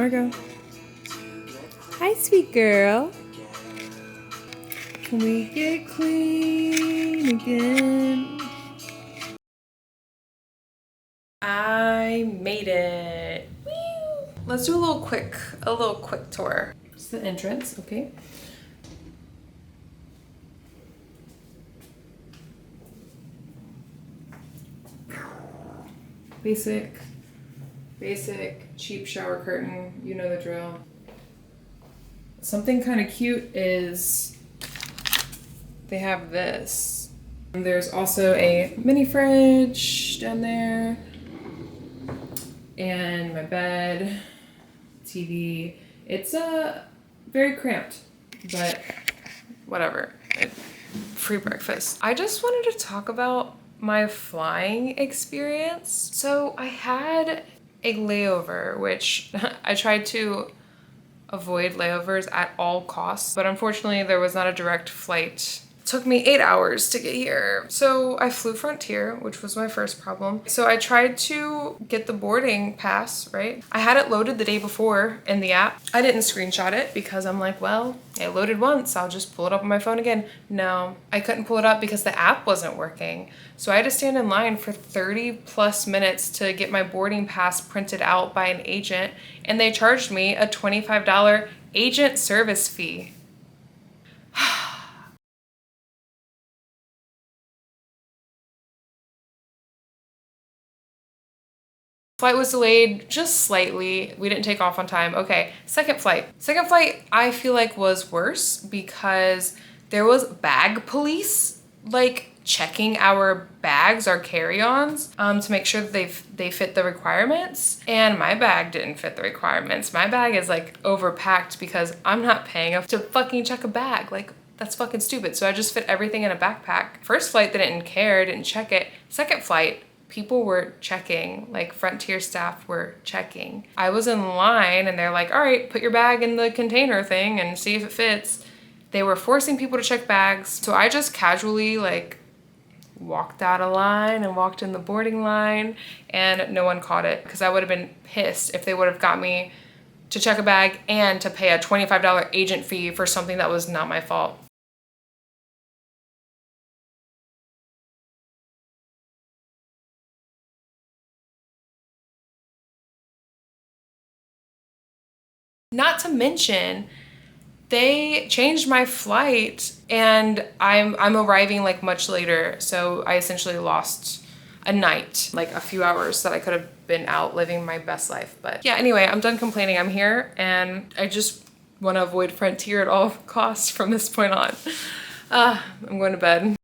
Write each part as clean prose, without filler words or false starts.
Margot. Hi, sweet girl. Can we get clean again? I made it. Woo! Let's do a little quick tour. It's the entrance, okay? Basic, cheap shower curtain, you know the drill. Something kind of cute is they have this. There's also a mini fridge down there, and my bed, TV. It's very cramped, but whatever. Free breakfast. I just wanted to talk about my flying experience. So I had a layover, which I tried to avoid layovers at all costs, but unfortunately there was not a direct flight. It took me 8 hours to get here. So I flew Frontier, which was my first problem. So I tried to get the boarding pass, right? I had it loaded the day before in the app. I didn't screenshot it because I'm like, well, it loaded once, I'll just pull it up on my phone again. No, I couldn't pull it up because the app wasn't working. So I had to stand in line for 30 plus minutes to get my boarding pass printed out by an agent, and they charged me a $25 agent service fee. Flight was delayed just slightly. We didn't take off on time. Okay, second flight. Second flight I feel like was worse because there was bag police like checking our bags, our carry-ons, to make sure that they fit the requirements. And my bag didn't fit the requirements. My bag is like overpacked because I'm not paying to fucking check a bag. Like, that's fucking stupid. So I just fit everything in a backpack. First flight, they didn't care, didn't check it. Second flight, people were checking, like Frontier staff were checking. I was in line and they're like, all right, put your bag in the container thing and see if it fits. They were forcing people to check bags. So I just casually like walked out of line and walked in the boarding line, and no one caught it because I would have been pissed if they would have got me to check a bag and to pay a $25 agent fee for something that was not my fault. Not to mention, they changed my flight and I'm arriving like much later. So I essentially lost a night, like a few hours that I could have been out living my best life. But yeah, anyway, I'm done complaining. I'm here and I just want to avoid Frontier at all costs from this point on. I'm going to bed.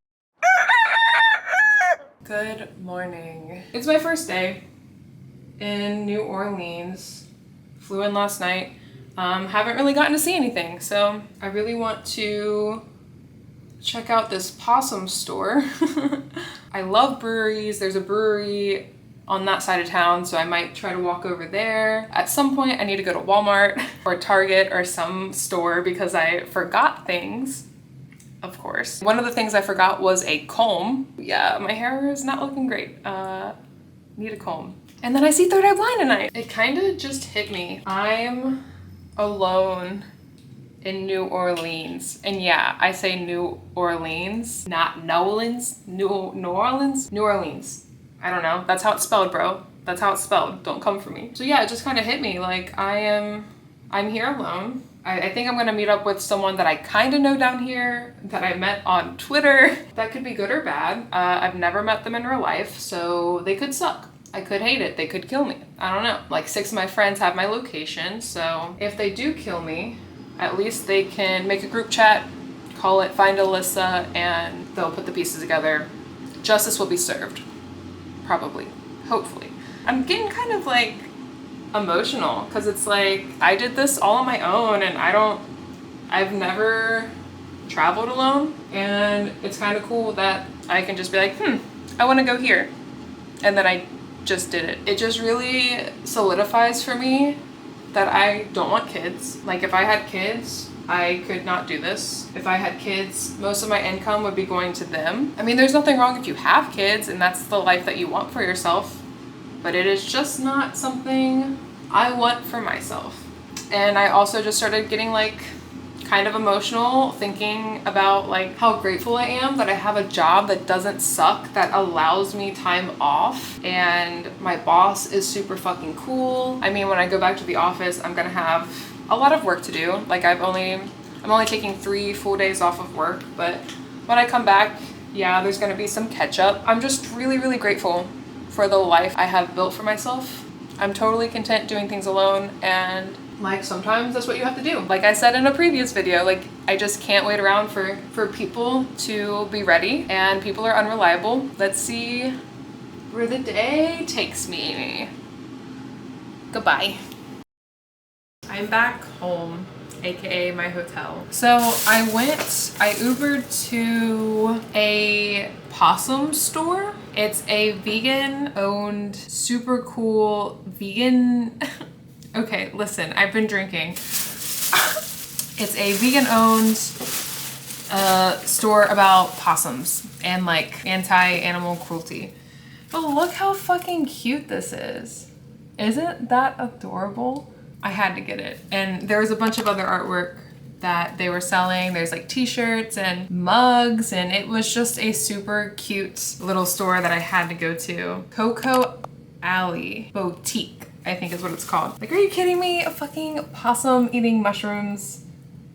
Good morning. It's my first day in New Orleans. Flew in last night. Haven't really gotten to see anything, so I really want to check out this possum store. I love breweries. There's a brewery on that side of town, so I might try to walk over there. At some point, I need to go to Walmart or Target or some store because I forgot things, of course. One of the things I forgot was a comb. Yeah, my hair is not looking great. Need a comb. And then I see Third Eye Blind tonight. It kind of just hit me. I'm alone in New Orleans. And yeah, I say New Orleans, not Nolans. New Orleans. I don't know. That's how it's spelled, bro. That's how it's spelled. Don't come for me. So yeah, it just kind of hit me. Like I'm here alone. I think I'm gonna meet up with someone that I kind of know down here that I met on Twitter. That could be good or bad. I've never met them in real life, so they could suck. I could hate it. They could kill me. I don't know. Like 6 of my friends have my location, so if they do kill me, at least they can make a group chat, call it Find Alyssa, and they'll put the pieces together. Justice will be served. Probably. Hopefully. I'm getting kind of like emotional because it's like I did this all on my own and I've never traveled alone, and it's kind of cool that I can just be like, I want to go here. And then I just did it. It just really solidifies for me that I don't want kids. Like if I had kids, I could not do this. If I had kids, most of my income would be going to them. I mean, there's nothing wrong if you have kids and that's the life that you want for yourself, but it is just not something I want for myself. And I also just started getting like kind of emotional thinking about like how grateful I am that I have a job that doesn't suck, that allows me time off, and my boss is super fucking cool. I mean, when I go back to the office, I'm gonna have a lot of work to do. Like I'm only taking 3 full days off of work, but when I come back, yeah, there's gonna be some catch up. I'm just really, really grateful for the life I have built for myself. I'm totally content doing things alone, and like sometimes that's what you have to do. Like I said in a previous video, like I just can't wait around for people to be ready, and people are unreliable. Let's see where the day takes me. Goodbye. I'm back home, aka my hotel. So I Ubered to a possum store. It's a vegan owned, super cool vegan okay, listen, I've been drinking. It's a vegan owned store about possums and like anti-animal cruelty. But look how fucking cute this is. Isn't that adorable? I had to get it. And there was a bunch of other artwork that they were selling. There's like t-shirts and mugs, and it was just a super cute little store that I had to go to. Coco Alley Boutique, I think is what it's called. Like, are you kidding me? A fucking possum eating mushrooms.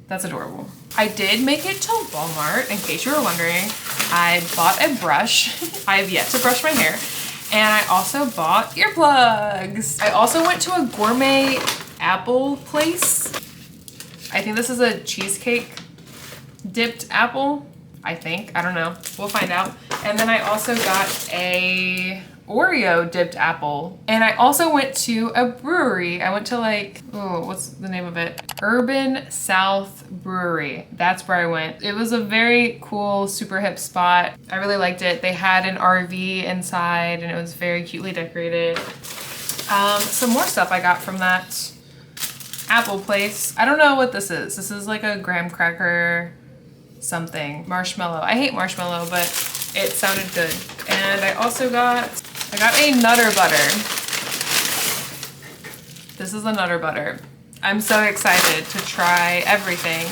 That's adorable. I did make it to Walmart, in case you were wondering. I bought a brush. I have yet to brush my hair. And I also bought earplugs. I also went to a gourmet apple place. I think this is a cheesecake dipped apple. I think, I don't know. We'll find out. And then I also got a Oreo dipped apple. And I also went to a brewery. I went to like, oh, what's the name of it? Urban South Brewery. That's where I went. It was a very cool, super hip spot. I really liked it. They had an RV inside and it was very cutely decorated. Some more stuff I got from that apple place. I don't know what this is. This is like a graham cracker something. Marshmallow. I hate marshmallow, but it sounded good. And I also got a Nutter Butter. This is a Nutter Butter. I'm so excited to try everything.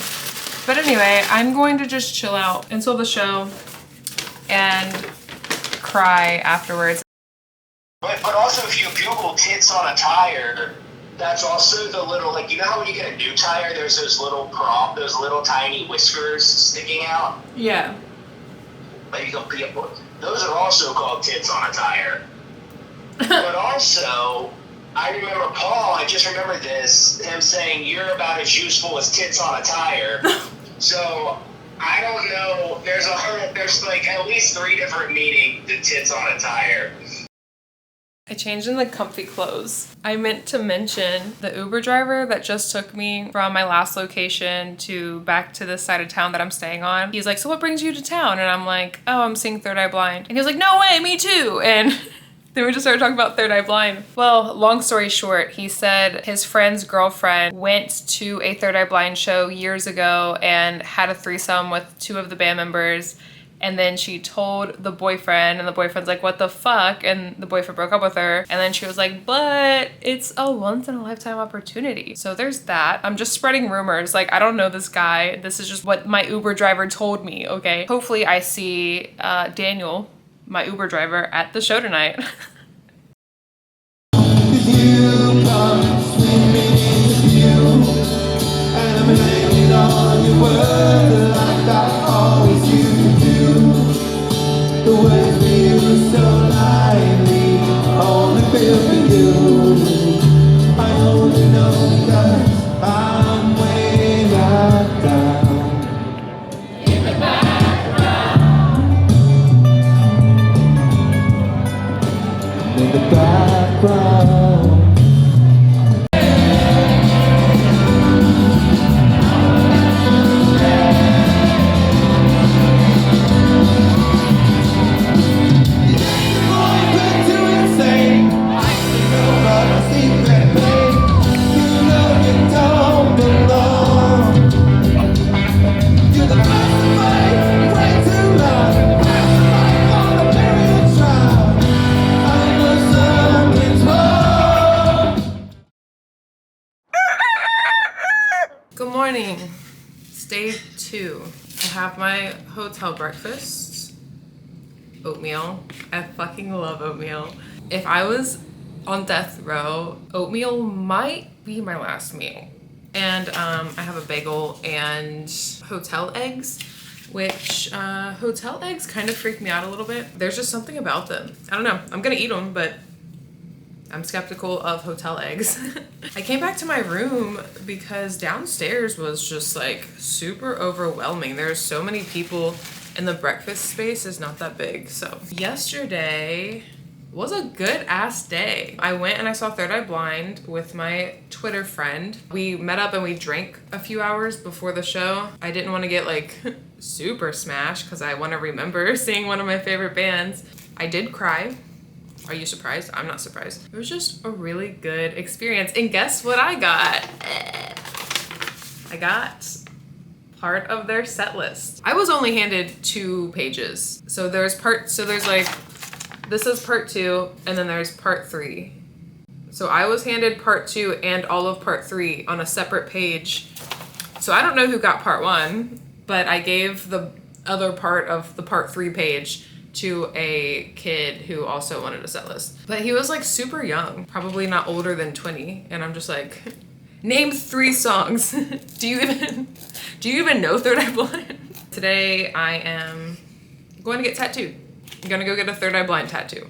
But anyway, I'm going to just chill out until the show and cry afterwards. But also if you Google tits on a tire, that's also the little, like, you know how when you get a new tire, there's those little tiny whiskers sticking out? Yeah. Like, those are also called tits on a tire. But also, I remember Paul, I just remembered this, him saying, you're about as useful as tits on a tire. So, I don't know, there's like at least 3 different meanings to tits on a tire. I changed in the comfy clothes. I meant to mention the Uber driver that just took me from my last location back to this side of town that I'm staying on. He's like, so what brings you to town? And I'm like, oh, I'm seeing Third Eye Blind. And he was like, no way, me too. And then we just started talking about Third Eye Blind. Well, long story short, he said his friend's girlfriend went to a Third Eye Blind show years ago and had a threesome with 2 of the band members. And then she told the boyfriend, and the boyfriend's like, what the fuck? And the boyfriend broke up with her. And then she was like, but it's a once-in-a-lifetime opportunity. So there's that. I'm just spreading rumors. Like, I don't know this guy. This is just what my Uber driver told me, okay? Hopefully I see Daniel, my Uber driver, at the show tonight. The words we use so lightly only feel for you. I only know because I'm way back down in the background. Good morning. It's day 2. I have my hotel breakfast. Oatmeal. I fucking love oatmeal. If I was on death row, oatmeal might be my last meal. And I have a bagel and hotel eggs, which hotel eggs kind of freak me out a little bit. There's just something about them. I don't know. I'm gonna eat them, but I'm skeptical of hotel eggs. I came back to my room because downstairs was just like super overwhelming. There's so many people and the breakfast space is not that big. So yesterday was a good ass day. I went and I saw Third Eye Blind with my Twitter friend. We met up and we drank a few hours before the show. I didn't want to get like super smashed because I want to remember seeing one of my favorite bands. I did cry. Are you surprised? I'm not surprised. It was just a really good experience. And guess what I got? I got part of their set list. I was only handed 2 pages. So there's like, this is part 2, and then there's part 3. So I was handed part 2 and all of part 3 on a separate page. So I don't know who got part 1, but I gave the other part of the part 3 page to a kid who also wanted a set list. But he was like super young, probably not older than 20. And I'm just like, name 3 songs. Do you even know Third Eye Blind? Today I am going to get tattooed. I'm gonna go get a Third Eye Blind tattoo.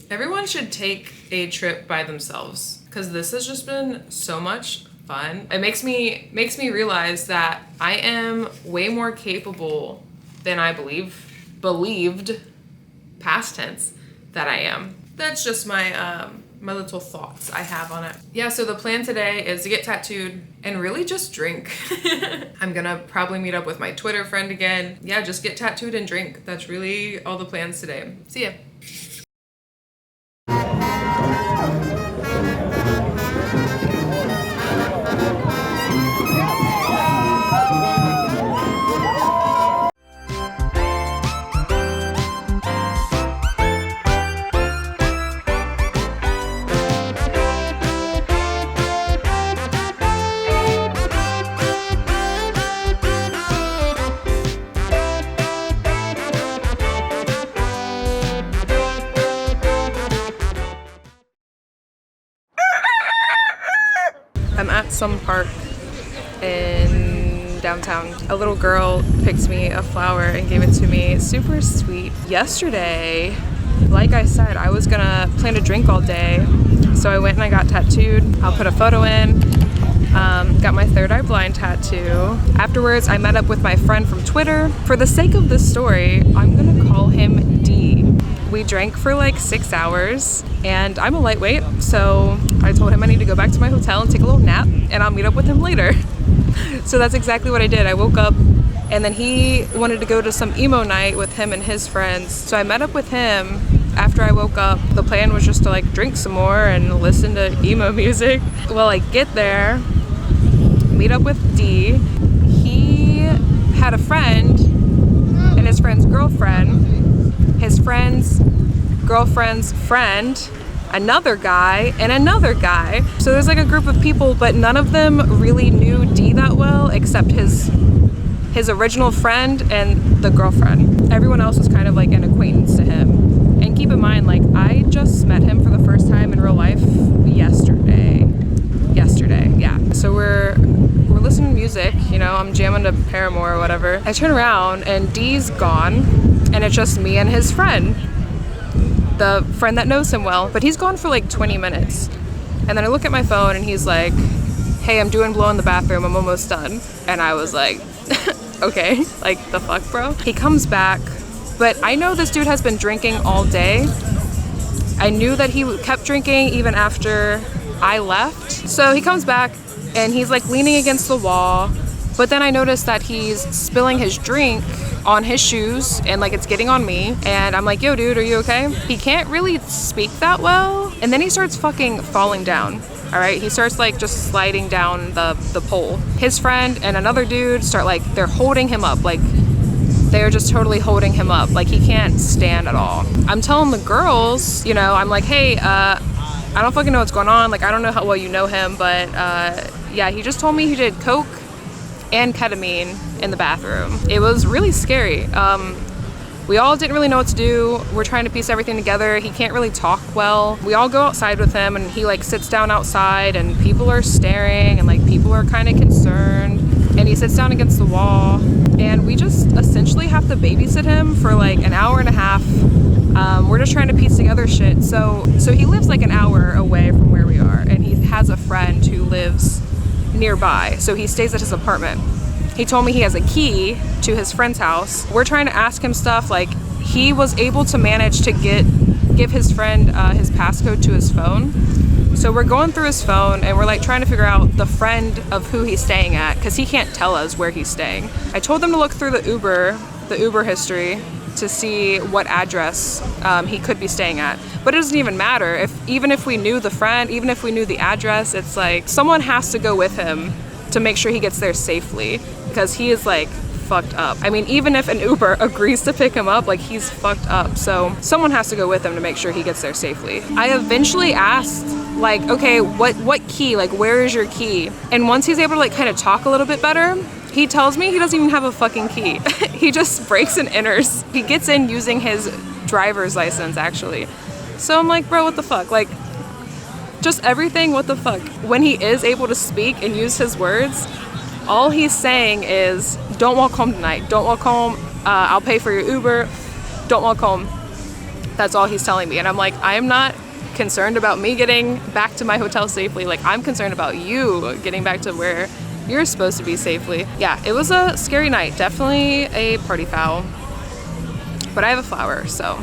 Everyone should take a trip by themselves because this has just been so much fun. It makes me realize that I am way more capable than I believed, past tense, that I am. That's just my my little thoughts I have on it. Yeah, so the plan today is to get tattooed and really just drink. I'm gonna probably meet up with my Twitter friend again. Yeah, just get tattooed and drink. That's really all the plans today. See ya. I'm at some park in downtown. A little girl picked me a flower and gave it to me. Super sweet. Yesterday, like I said, I was gonna plan to drink all day. So I went and I got tattooed. I'll put a photo in. Got my Third Eye Blind tattoo. Afterwards, I met up with my friend from Twitter. For the sake of this story, I'm gonna call him D. We drank for like 6 hours and I'm a lightweight, so I told him I need to go back to my hotel and take a little nap and I'll meet up with him later. So that's exactly what I did. I woke up and then he wanted to go to some emo night with him and his friends. So I met up with him after I woke up. The plan was just to like drink some more and listen to emo music. Well, I get there, meet up with D. He had a friend and his friend's girlfriend. His friend's girlfriend's friend, another guy, and another guy. So there's like a group of people, but none of them really knew D that well except his original friend and the girlfriend. Everyone else was kind of like an acquaintance to him. And keep in mind, like, I just met him for the first time in real life yesterday, yeah. So we're listening to music, you know, I'm jamming to Paramore or whatever. I turn around and D's gone. And it's just me and his friend, the friend that knows him well, but he's gone for like 20 minutes. And then I look at my phone and he's like, hey, I'm doing blow in the bathroom, I'm almost done. And I was like, okay, like the fuck, bro? He comes back, but I know this dude has been drinking all day. I knew that he kept drinking even after I left. So he comes back and he's like leaning against the wall, but then I noticed that he's spilling his drink on his shoes and like it's getting on me, and I'm like, yo dude, are you okay? He can't really speak that well, and then he starts fucking falling down. All right, he starts like just sliding down the pole. His friend and another dude start like, they're holding him up, like they're just totally holding him up, like he can't stand at all. I'm telling the girls, you know, I'm like, hey, I don't fucking know what's going on, like I don't know how well you know him, but yeah, he just told me he did coke and ketamine in the bathroom. It was really scary. We all didn't really know what to do. We're trying to piece everything together. He can't really talk well. We all go outside with him and he like sits down outside and people are staring and like people are kind of concerned, and he sits down against the wall and we just essentially have to babysit him for like an hour and a half. We're just trying to piece together shit. So he lives like an hour away from where we are, and he has a friend who lives nearby. So he stays at his apartment. He told me he has a key to his friend's house. We're trying to ask him stuff, like he was able to manage to give his friend his passcode to his phone. So we're going through his phone and we're like trying to figure out the friend of who he's staying at, because he can't tell us where he's staying. I told them to look through the Uber history to see what address he could be staying at. But it doesn't even matter. Even if we knew the friend, even if we knew the address, it's like someone has to go with him to make sure he gets there safely, because he is like fucked up. I mean, even if an Uber agrees to pick him up, like he's fucked up. So someone has to go with him to make sure he gets there safely. I eventually asked, like, okay, what key? Like, where is your key? And once he's able to like kind of talk a little bit better, he tells me he doesn't even have a fucking key. He just breaks and enters. He gets in using his driver's license, actually. So I'm like, bro, what the fuck? Like, just everything, what the fuck? When he is able to speak and use his words, all he's saying is, don't walk home tonight. Don't walk home. I'll pay for your Uber. Don't walk home. That's all he's telling me. And I'm like, I am not concerned about me getting back to my hotel safely. Like, I'm concerned about you getting back to where you're supposed to be safely. Yeah, it was a scary night. Definitely a party foul. But I have a flower, so